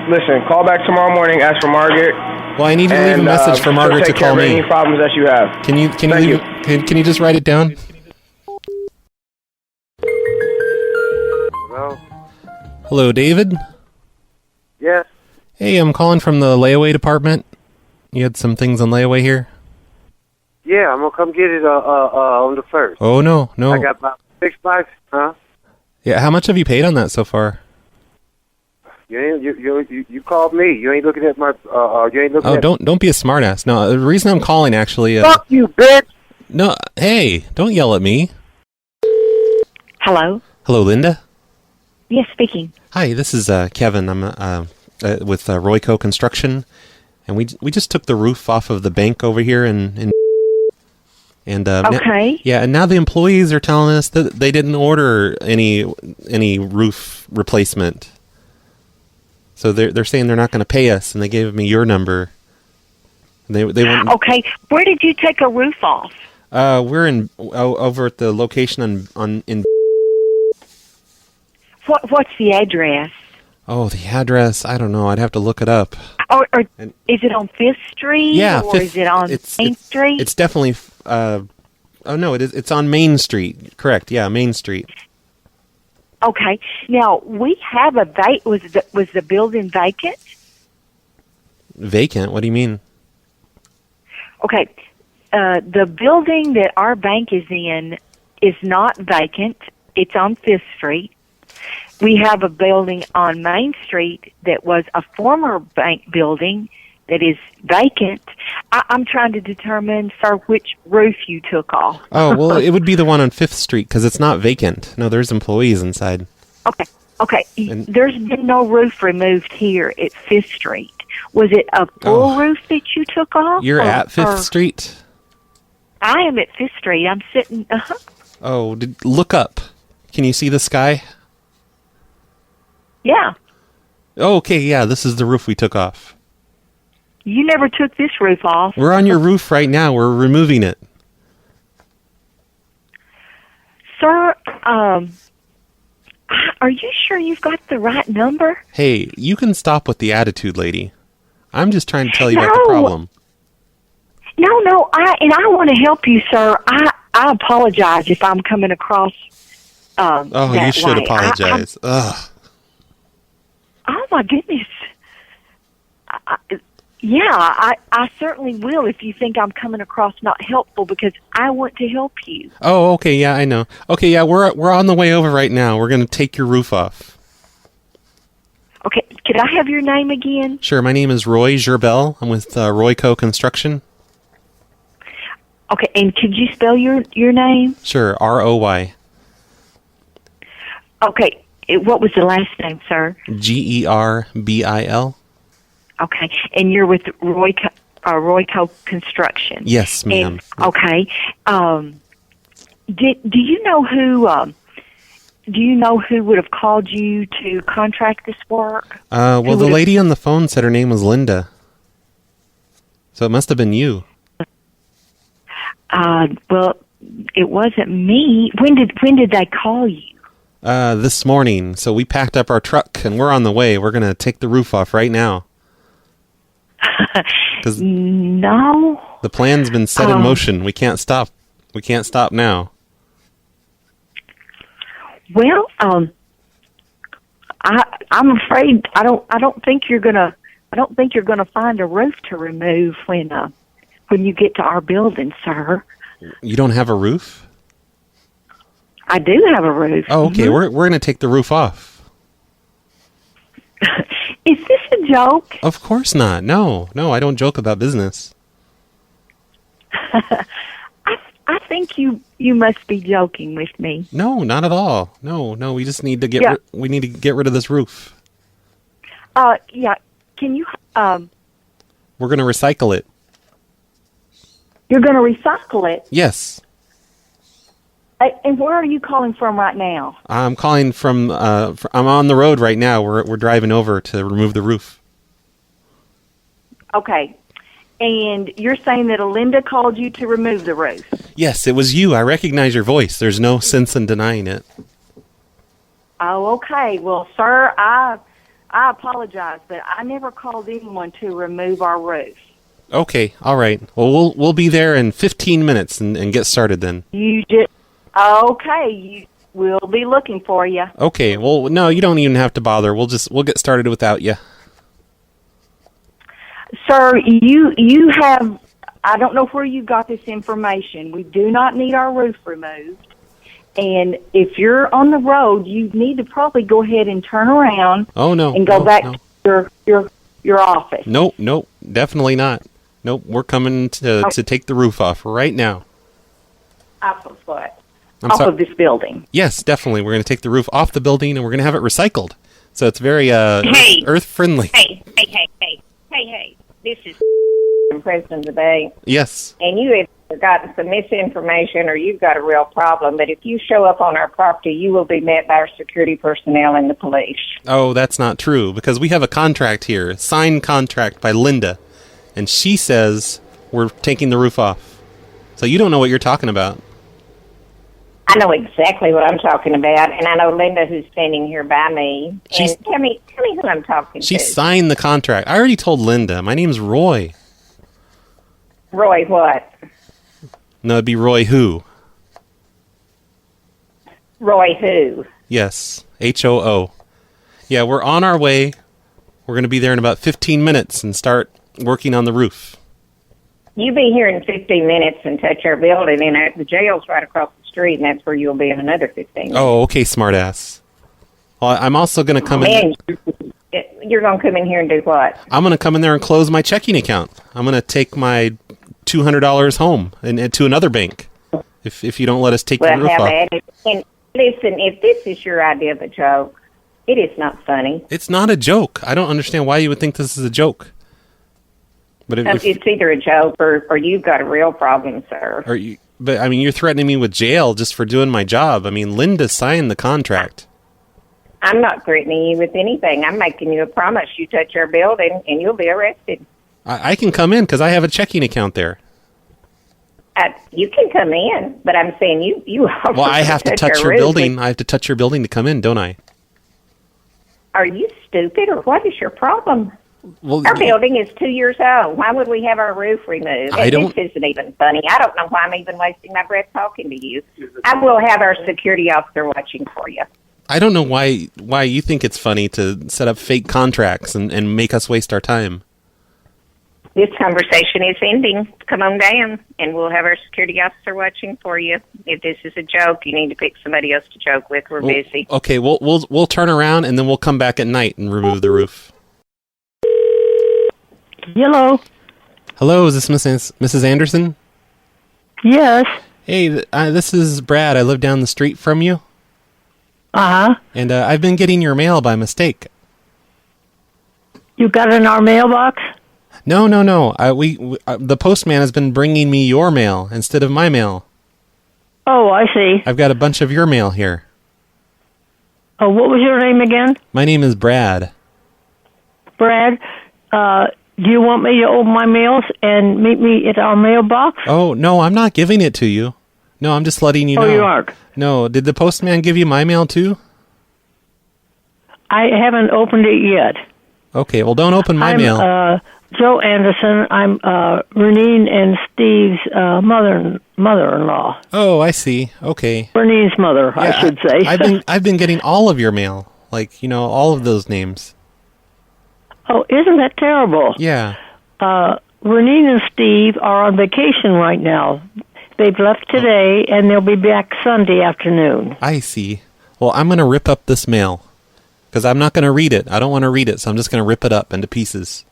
Listen, call back tomorrow morning, ask for Margaret. Well, I need you to leave a message for Margaret to call me. Any problems that you have. Can you just write it down? Hello? Hello, David? Yes? Hey, I'm calling from the Layaway department. You had some things on layaway here? Yeah, I'm gonna come get it on the 1st. Oh, no. I got about 6 bucks, huh? Yeah, how much have you paid on that so far? You called me. You ain't looking at my you ain't looking Oh, at don't be a smartass. No, the reason I'm calling actually. Fuck you, bitch! No, hey, don't yell at me. Hello. Hello, Linda. Yes, speaking. Hi, this is Kevin. I'm with Royco Construction, and we just took the roof off of the bank over here and okay. And now the employees are telling us that they didn't order any roof replacement. So they're saying they're not going to pay us, and they gave me your number. They went. Okay, where did you take a roof off? We're over at the location in. What's the address? Oh, the address. I don't know. I'd have to look it up. Or is it on 5th Street? Yeah, Or is it on Main Street? It's definitely. Oh no, it is. It's on Main Street. Correct. Yeah, Main Street. Okay. Now we have a was the building vacant? Vacant? What do you mean? Okay. The building that our bank is in is not vacant. It's on 5th Street. We have a building on Main Street that was a former bank building that is vacant. I'm trying to determine, sir, which roof you took off. Oh, well, it would be the one on 5th Street because it's not vacant. No, there's employees inside. Okay. There's been no roof removed here at 5th Street. Was it a full roof that you took off? You're at 5th Street? I am at 5th Street. I'm sitting... Oh, look up. Can you see the sky? Yeah. Oh, okay, yeah, this is the roof we took off. You never took this roof off. We're on your roof right now. We're removing it. Sir, are you sure you've got the right number? Hey, you can stop with the attitude, lady. I'm just trying to tell you about the problem. No, I want to help you, sir. I apologize if I'm coming across that you should way. apologize. Ugh. Oh, my goodness. I certainly will if you think I'm coming across not helpful because I want to help you. Oh, okay, yeah, I know. Okay, yeah, we're on the way over right now. We're going to take your roof off. Okay, could I have your name again? Sure, my name is Roy Gerbel. I'm with Royco Construction. Okay, and could you spell your name? Sure, R-O-Y. Okay, what was the last name, sir? G-E-R-B-I-L. Okay, and you're with Royco Construction. Yes, ma'am. Okay. Do you know who? Do you know who would have called you to contract this work? Well, the lady on the phone said her name was Linda, so it must have been you. Well, it wasn't me. When did they call you? This morning. So we packed up our truck and we're on the way. We're gonna take the roof off right now. No. The plan's been set in motion. We can't stop. We can't stop now. Well, I'm afraid I don't think you're gonna find a roof to remove when you get to our building, sir. You don't have a roof? I do have a roof. Oh, okay. Mm-hmm. We're gonna take the roof off. Is this a joke? Of course not. No, I don't joke about business. I think you must be joking with me. No, not at all. No, we just need to get we need to get rid of this roof. Yeah. Can you We're going to recycle it. You're going to recycle it? Yes. And where are you calling from right now? I'm calling from I'm on the road right now. We're driving over to remove the roof. Okay. And you're saying that Linda called you to remove the roof? Yes, it was you. I recognize your voice. There's no sense in denying it. Oh, okay. Well, sir, I apologize, but I never called anyone to remove our roof. Okay, all right. Well, we'll be there in 15 minutes and get started then. Okay, we'll be looking for you. Okay, well, no, you don't even have to bother. We'll get started without you. Sir, you have, I don't know where you got this information. We do not need our roof removed. And if you're on the road, you need to probably go ahead and turn around. Oh, no. And go back to your office. Nope, definitely not. Nope, we're coming to take the roof off right now. Off of what? Of this building. Yes, definitely. We're going to take the roof off the building and we're going to have it recycled. So it's very earth friendly. Hey. This is from President today. Yes. And you have gotten some misinformation or you've got a real problem, but if you show up on our property, you will be met by our security personnel and the police. Oh, that's not true, because we have a contract here, a signed contract by Linda, and she says we're taking the roof off. So you don't know what you're talking about. I know exactly what I'm talking about, and I know Linda, who's standing here by me. And tell me who I'm talking She to. signed the contract. I already told Linda. My name's Roy. Roy what? No, it'd be Roy who? Roy who? Yes, H-O-O. Yeah, we're on our way. We're going to be there in about 15 minutes and start working on the roof. You be here in 15 minutes and touch our building, and the jail's right across the street, and that's where you'll be in another 15 minutes. Oh, okay, smartass. Well, I'm also going to come in. You're going to come in here and do what? I'm going to come in there and close my checking account. I'm going to take my $200 home and to another bank. If you don't let us take the roof have off. at it. And listen, if this is your idea of a joke, it is not funny. It's not a joke. I don't understand why you would think this is a joke. But if It's either a joke or you've got a real problem, sir. but I mean, you're threatening me with jail just for doing my job. I mean, Linda signed the contract. I'm not threatening you with anything. I'm making you a promise. You touch our building, and you'll be arrested. I can come in because I have a checking account there. You can come in, but I'm saying you. Well, I have to touch your building. I have to touch your building to come in, don't I? Are you stupid, or what is your problem? Well, our building is 2 years old. Why would we have our roof removed? This isn't even funny. I don't know why I'm even wasting my breath talking to you. I will have our security officer watching for you. I don't know why you think it's funny to set up fake contracts and make us waste our time. This conversation is ending. Come on down, and we'll have our security officer watching for you. If this is a joke, you need to pick somebody else to joke with. We're busy. Okay, we'll turn around and then we'll come back at night and remove the roof. Hello. Hello, is this Mrs. Anderson? Yes. Hey, this is Brad. I live down the street from you. Uh-huh. And I've been getting your mail by mistake. You got it in our mailbox? No. The postman has been bringing me your mail instead of my mail. Oh, I see. I've got a bunch of your mail here. Oh, what was your name again? My name is Brad. Brad, do you want me to open my mails and meet me at our mailbox? Oh, no, I'm not giving it to you. No, I'm just letting you know. Oh, you aren't? No, did the postman give you my mail too? I haven't opened it yet. Okay, well, don't open my mail. Joe Anderson. I'm Renine and Steve's mother-in-law. Oh, I see. Okay. Bernine's mother, I should say. I've been getting all of your mail, all of those names. Oh, isn't that terrible? Yeah. Renine and Steve are on vacation right now. They've left today, and they'll be back Sunday afternoon. I see. Well, I'm going to rip up this mail, because I'm not going to read it. I don't want to read it, so I'm just going to rip it up into pieces.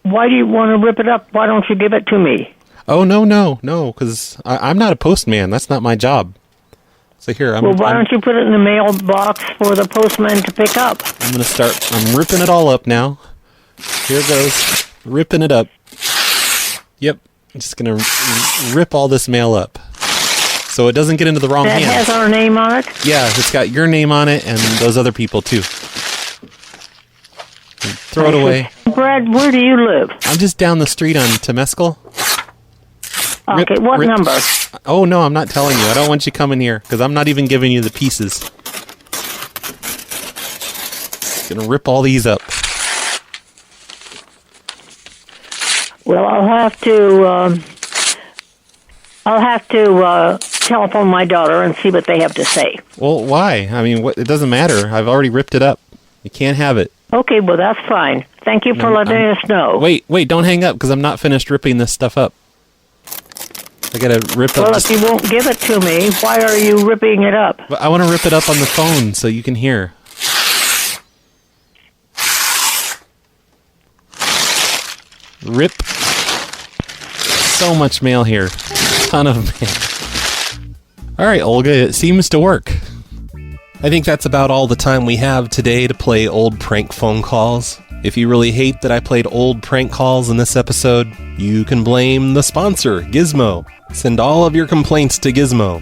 Why do you want to rip it up? Why don't you give it to me? Oh, no, because I'm not a postman. That's not my job. So here, why don't you put it in the mailbox for the postman to pick up? I'm ripping it all up now. Here it goes. Ripping it up. Yep. I'm just going to rip all this mail up. So it doesn't get into the wrong hands. That has our name on it? Yeah, it's got your name on it and those other people too. And throw it away. Brad, where do you live? I'm just down the street on Temescal. Okay, what number? Oh, no, I'm not telling you. I don't want you coming here, because I'm not even giving you the pieces. Gonna rip all these up. Well, I'll have to telephone my daughter and see what they have to say. Well, why? I mean, it doesn't matter. I've already ripped it up. You can't have it. Okay, well, that's fine. Thank you for letting us know. Wait, don't hang up, because I'm not finished ripping this stuff up. I gotta rip up. Well, if you won't give it to me, why are you ripping it up? But I want to rip it up on the phone so you can hear. Rip. So much mail here. Ton of mail. All right, Olga, it seems to work. I think that's about all the time we have today to play old prank phone calls. If you really hate that I played old prank calls in this episode, you can blame the sponsor, Gizmo. Send all of your complaints to Gizmo.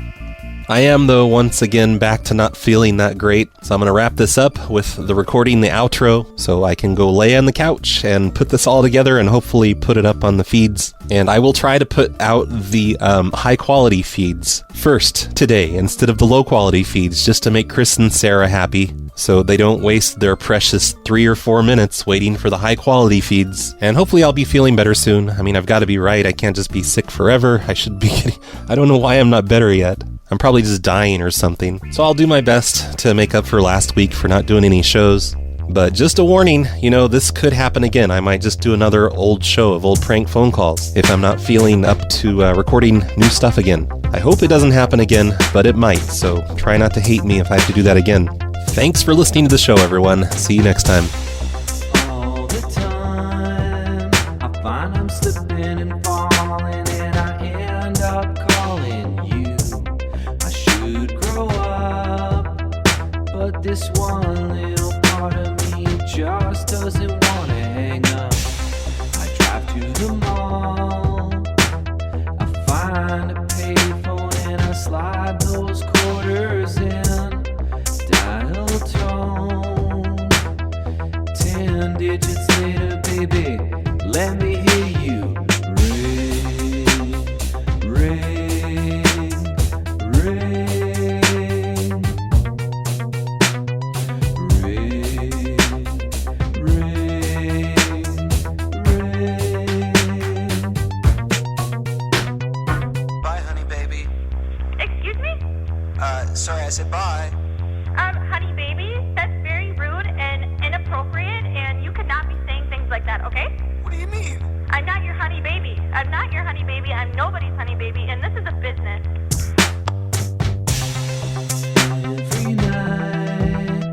I am, though, once again back to not feeling that great, so I'm going to wrap this up with the recording the outro so I can go lay on the couch and put this all together and hopefully put it up on the feeds. And I will try to put out the high-quality feeds first today instead of the low-quality feeds, just to make Chris and Sarah happy, so they don't waste their precious 3 or 4 minutes waiting for the high-quality feeds. And hopefully I'll be feeling better soon. I mean, I've got to be right. I can't just be sick forever. I should be getting... I don't know why I'm not better yet. I'm probably just dying or something. So I'll do my best to make up for last week for not doing any shows. But just a warning, this could happen again. I might just do another old show of old prank phone calls if I'm not feeling up to recording new stuff again. I hope it doesn't happen again, but it might, so try not to hate me if I have to do that again. Thanks for listening to the show, everyone. See you next time. All the time, I find I'm slipping and falling, and I end up calling you. I should grow up, but this one little part of me just doesn't want to hang up. I drive to the mall, I find a payphone, and I slide those quarters in. Dial tone, 10 digits later, baby, let me hear you ring, ring, ring, Bye, honey baby. Excuse me? Sorry, I said bye. Honey baby, that's very rude and inappropriate, and you could not be saying things like that, okay? What do you mean? I'm not your honey baby. I'm not your honey baby. I'm nobody's honey baby, and this is a business. Every night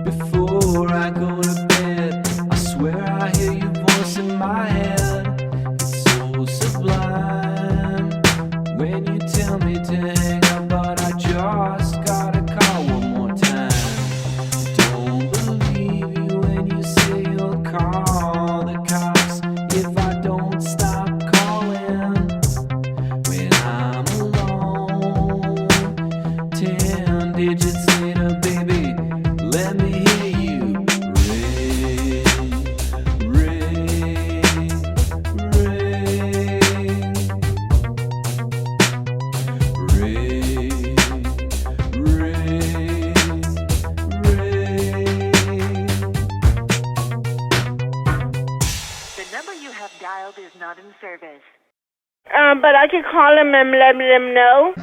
before I go to bed, I swear I hear your voice in my head. It's so sublime when you tell me to hang up, but I just gotta call one more time. Don't believe you when you say you'll call the cops if I don't stop calling when I'm alone. 10 digits later, baby, let me hear you ring, ring, The number you have dialed is not in service. But I could call him and let him know.